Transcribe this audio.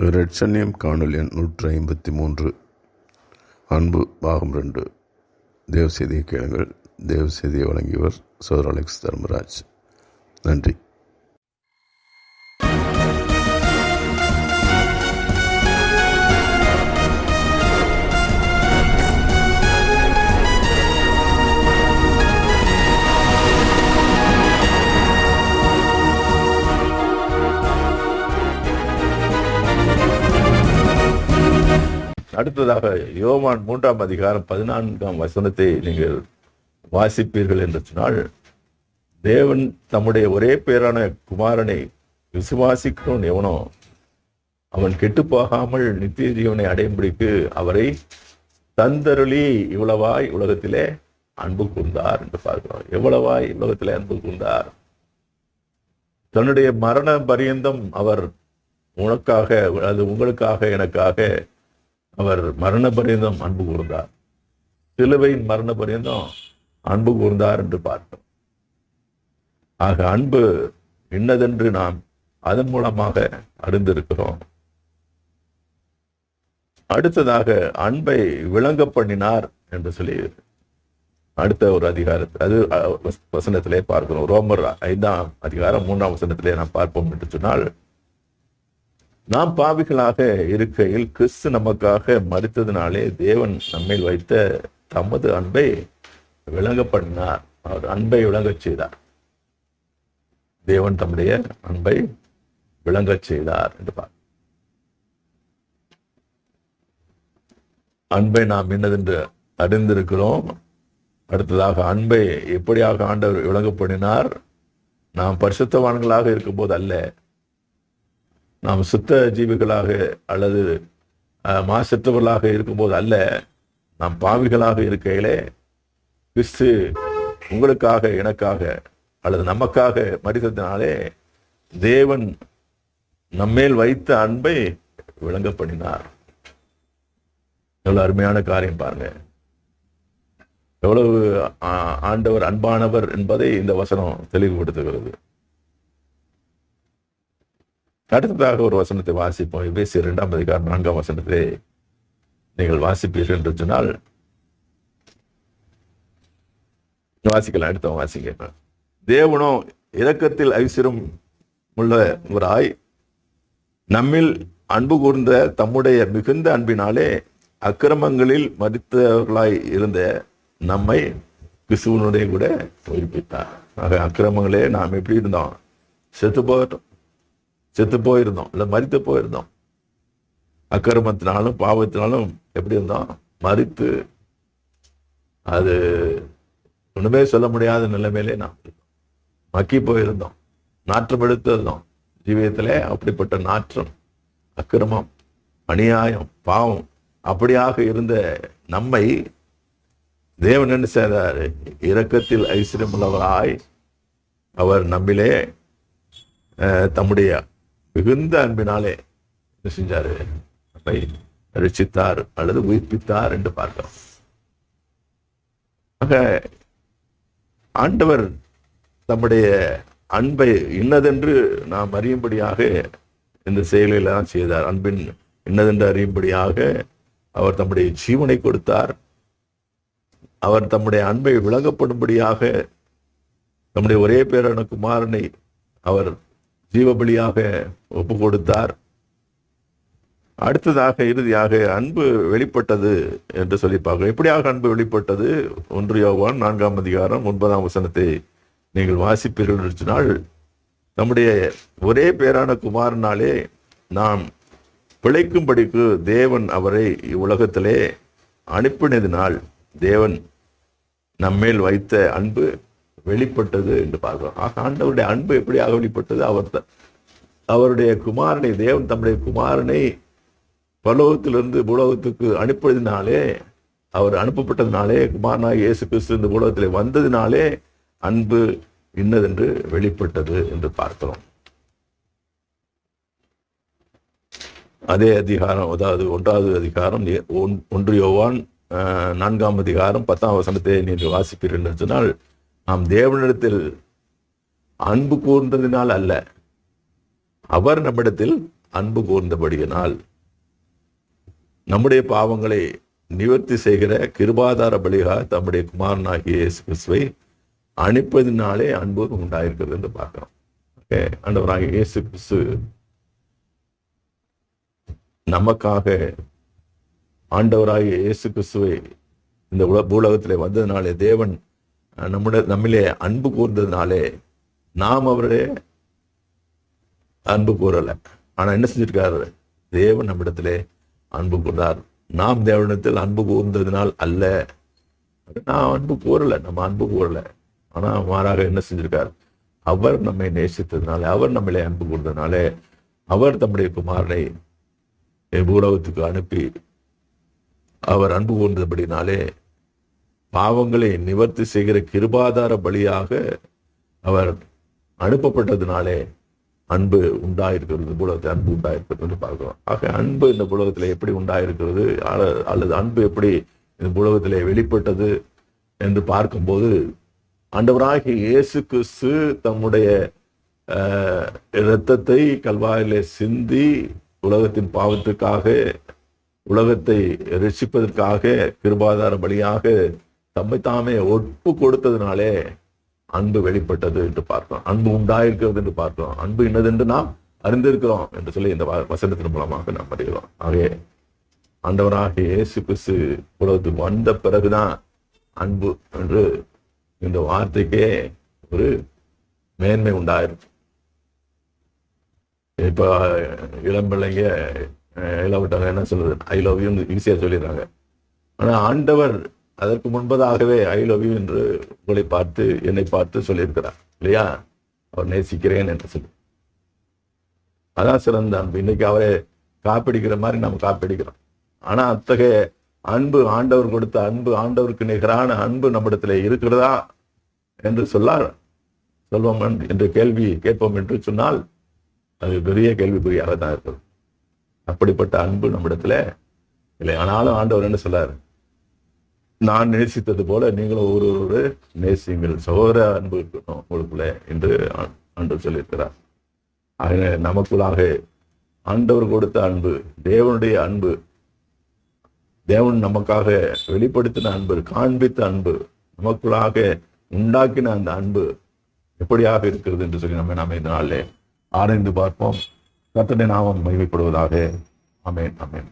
ரெட்சன்யம் காணொலி எண் 153 அன்பு பாகம் 2. தேவ செய்தியை கேளுங்கள். தேவ செய்தியை வழங்கியவர் சோதர் அலெக்ஸ் தர்மராஜ். நன்றி. அடுத்ததாக யோவான் 3 அதிகாரம் 14 நீங்கள் வாசிப்பீர்கள் என்று சொன்னால், தேவன் தம்முடைய ஒரே பேரான குமாரனை விசுவாசிக்கிறோன் எவனோ அவன் கெட்டுப்போகாமல் நித்திய ஜீவனை அடையும்படிக்கு அவரை தந்தருளி இவ்வளவாய் உலகத்திலே அன்பு கூர்ந்தார் என்று பார்க்கிறோம். எவ்வளவாய் உலகத்திலே அன்பு கூர்ந்தார். தன்னுடைய மரண பரியந்தம் அவர் உனக்காக, அது உங்களுக்காக, எனக்காக அவர் மரண பரியந்தம் அன்பு கூர்ந்தார். சிலுவையின் மரண பரியந்தம் அன்பு கூர்ந்தார் என்று பார்த்தோம். ஆக அன்பு இன்னதென்று நாம் அதன் மூலமாக அறிந்திருக்கிறோம். அடுத்ததாக அன்பை விளங்க பண்ணினார் என்று சொல்லி அடுத்த ஒரு அதிகாரத்தில், அது வசனத்திலே பார்க்கிறோம். ரோமர் 5 அதிகாரம் 3 வசனத்திலே நாம் பார்ப்போம் என்று சொன்னால், நாம் பாவிகளாக இருக்கையில் கிறிஸ்து நமக்காக மரித்ததினாலே தேவன் நம்மில் வைத்த தமது அன்பை விளங்க பண்ணினார். அவர் அன்பை விளங்கச் செய்தார். தேவன் தம்முடைய அன்பை விளங்கச் செய்தார் என்று அன்பை நாம் என்னதென்று அறிந்திருக்கிறோம். அடுத்ததாக அன்பை எப்படியாக ஆண்டவர் விளங்க பண்ணினார். நாம் பரிசுத்தவான்களாக இருக்கும்போது அல்ல, நாம் சுத்த ஜீவிகளாக அல்லது மாசற்றவர்களாக இருக்கும்போது அல்ல, நாம் பாவிகளாக இருக்கையிலே கிறிஸ்து உங்களுக்காக, எனக்காக அல்லது நமக்காக மரித்ததினாலே தேவன் நம்மேல் வைத்த அன்பை விளங்க பண்ணினார். எவ்வளவு அருமையான காரியம் பாருங்க. எவ்வளவு ஆண்டவர் அன்பானவர் என்பதை இந்த வசனம் தெளிவுபடுத்துகிறது. அடுத்ததாக ஒரு வசனத்தை வாசிப்போம். எபேசியர் 2 அதிகாரம் 4 வசனத்தை நீங்கள் வாசிப்பீர்கள் என்று சொன்னால் வாசிக்கலாம். அடுத்தவங்க வாசிக்க. தேவனோ இரக்கத்தில் ஐஸ்வர்யம் உள்ளவராய் நம்மில் அன்பு கூர்ந்த தம்முடைய மிகுந்த அன்பினாலே அக்கிரமங்களில் மரித்தவர்களாய் இருந்த நம்மை கிறிஸ்துவனுடைய கூட உயிர்ப்பித்தார். ஆக அக்கிரமங்களே நாம் எப்படி இருந்தோம்? செத்து போயிருந்தோம், இல்லை மரித்து போயிருந்தோம். அக்கிரமத்தினாலும் பாவத்தினாலும் எப்படி இருந்தோம்? மரித்து, அது ஒண்ணுமே சொல்ல முடியாத நிலைமையிலே நாம் மக்கி போயிருந்தோம், நாற்றம் எடுத்து இருந்தோம். ஜீவியத்திலே அப்படிப்பட்ட நாற்றம், அக்கிரமம், அநியாயம், பாவம் அப்படியாக இருந்த நம்மை தேவன் என்ன செய்தார்? இரக்கத்தில் ஐஸ்வர்யம் உள்ளவராய் அவர் நம்மிலே தம்முடைய மிகுந்த அன்பினாலே என்ன செஞ்சாரு? நம்மை ரட்சித்தார் அல்லது உயிர்ப்பித்தார் என்று பார்க்கிறோம். ஆக ஆண்டவர் தம்முடைய அன்பை இன்னதென்று நாம் அறியும்படியாக இந்த செயலெல்லாம் செய்தார். அன்பின் இன்னதென்று அறியும்படியாக அவர் தம்முடைய ஜீவனை கொடுத்தார். அவர் தம்முடைய அன்பை விளங்கப்படும்படியாக தம்முடைய ஒரே பேரான குமாரனை அவர் ஜீவபலியாக ஒப்பு கொடுத்தார். அடுத்ததாக இறுதியாக அன்பு வெளிப்பட்டது என்று சொல்லி பார்க்கிறோம். எப்படியாக அன்பு வெளிப்பட்டது? 1 யோவான் 4 அதிகாரம் 9 வசனத்தை நீங்கள் வாசிப்பீர்கள் என்று சொன்னால், நம்முடைய ஒரே பேரான குமாரனாலே நாம் பிழைக்கும்படிக்கு தேவன் அவரை இவ்வுலகத்திலே அனுப்பினதினால் தேவன் நம்மேல் வைத்த அன்பு வெளிப்பட்டது என்று பார்க்கிறோம். ஆக ஆண்டவருடைய அன்பு எப்படியாக வெளிப்பட்டது? அவருடைய குமாரனை, தேவன் தம்முடைய குமாரனை பரலோகத்திலிருந்து பூலோகத்துக்கு அனுப்பினதினாலே, அவர் அனுப்பப்பட்டதினாலே, குமாரனாய் இயேசு கிறிஸ்து இந்த பூலோகத்திலே வந்ததினாலே அன்பு இன்னதென்று வெளிப்பட்டது என்று பார்க்கிறோம். அதே அதிகாரம், அதாவது 1 அதிகாரம் 1 யோவான் 4 அதிகாரம் 10 வசனத்தை நீங்கள் வாசிப்பீர்கள் என்று சொன்னால், நாம் தேவனிடத்தில் அன்பு கூர்ந்ததினால் அல்ல, அவர் நம்மிடத்தில் அன்பு கூர்ந்தபடியினால் நம்முடைய பாவங்களை நிவர்த்தி செய்கிற கிருபாதார பலியாக தம்முடைய குமாரனாகிய இயேசு கிறிஸ்துவை அனுப்பதினாலே அன்பு உண்டாயிருக்கிறது என்று பார்க்கிறோம். ஆண்டவராகிய இயேசு கிறிஸ்து நமக்காக ஆண்டவராகிய இயேசு கிறிஸ்துவை இந்த பூலகத்திலே வந்ததினாலே, தேவன் நம்மிலே அன்பு கூர்ந்ததினாலே நாம் அவருடைய அன்பு கூறலை. ஆனா என்ன செஞ்சிருக்காரு? தேவன் நம்மிடத்திலே அன்பு கூர்ந்தார். நாம் தேவனிடத்தில் அன்பு கூர்ந்ததினால் அல்ல, நான் அன்பு கூறலை, நம்ம அன்பு கூறலை. ஆனா மாறாக என்ன செஞ்சிருக்கார்? அவர் நம்மை நேசித்ததுனால, அவர் நம்மளே அன்பு கூர்ந்ததுனாலே, அவர் தம்முடைய குமாரனை பூலகத்துக்கு அனுப்பி அவர் அன்பு கூர்ந்தபடினாலே பாவங்களை நிவர்த்தி செய்கிற கிருபாதார பலியாக அவர் அனுப்பப்பட்டதுனாலே அன்பு உண்டாயிருக்கிறது, பூலகத்தில் அன்பு உண்டாயிருக்கிறது பார்க்கிறோம். ஆக அன்பு இந்த பூலகத்தில் எப்படி உண்டாயிருக்கிறது, அல்லது அன்பு எப்படி இந்த பூலகத்திலே வெளிப்பட்டது என்று பார்க்கும்போது, ஆண்டவராகிய இயேசு கிறிஸ்து தம்முடைய இரத்தத்தை கல்வாயிலே சிந்தி உலகத்தின் பாவத்துக்காக, உலகத்தை ரட்சிப்பதற்காக கிருபாதார பலியாக தம்மை தாமே ஒப்பு கொடுத்ததுனாலே அன்பு வெளிப்பட்டது என்று பார்க்கிறோம். அன்பு உண்டாயிருக்கிறது என்று பார்க்கிறோம். அன்பு என்னதென்று நாம் அறிந்திருக்கிறோம் என்று சொல்லி இந்த வசனத்தின் மூலமாக நாம் அறிகிறோம். ஆகவே ஆண்டவராகிய இயேசு கிறிஸ்து உலகத்துக்கு வந்த பிறகுதான் அன்பு என்று இந்த வார்த்தைக்கே ஒரு மேன்மை உண்டாயிருக்கு. இப்ப இளம்பிள்ளைங்க இளவட்டவங்க என்ன சொல்றது, ஐ லவ் யூ ஈஸியா சொல்லிடுறாங்க. ஆனா ஆண்டவர் அதற்கு முன்பதாகவே ஐ லவ் யூ என்று உங்களை பார்த்து, என்னை பார்த்து சொல்லியிருக்கிறார் இல்லையா? அவர் நேசிக்கிறேன் என்று சொல்லி. அதான் சிறந்த அன்பு. இன்னைக்கு அவரை காப்பிடிக்கிற மாதிரி நம்ம காப்பிடிக்கிறோம். ஆனா அத்தகைய அன்பு, ஆண்டவர் கொடுத்த அன்பு, ஆண்டவருக்கு நிகரான அன்பு நம்மிடத்துல இருக்கிறதா என்று சொல்வோம் என்று கேள்வி கேட்போம் என்று சொன்னால் அது பெரிய கேள்விக்குறியாக தான் இருக்கிறது. அப்படிப்பட்ட அன்பு நம்மிடத்துல இல்லை. ஆனாலும் ஆண்டவர் என்ன சொல்றாரு? நான் நேசித்தது போல நீங்களும் ஒருவரோடு நேசியுங்கள், சகோதர அன்பு இருக்கணும் உங்களுக்குள்ள என்று ஆண்டவர் சொல்லியிருக்கிறார். ஆக நமக்குள்ளாக ஆண்டவர் கொடுத்த அன்பு, தேவனுடைய அன்பு, தேவன் நமக்காக வெளிப்படுத்தின அன்பு, காண்பித்த அன்பு, நமக்குள்ளாக உண்டாக்கின அந்த அன்பு எப்படியாக இருக்கிறது என்று சொல்லி நாம இந்த நாளிலே ஆராய்ந்து பார்ப்போம். கர்த்தருடைய நாமம் மகிமைப்படுவதாக. ஆமென், ஆமென்.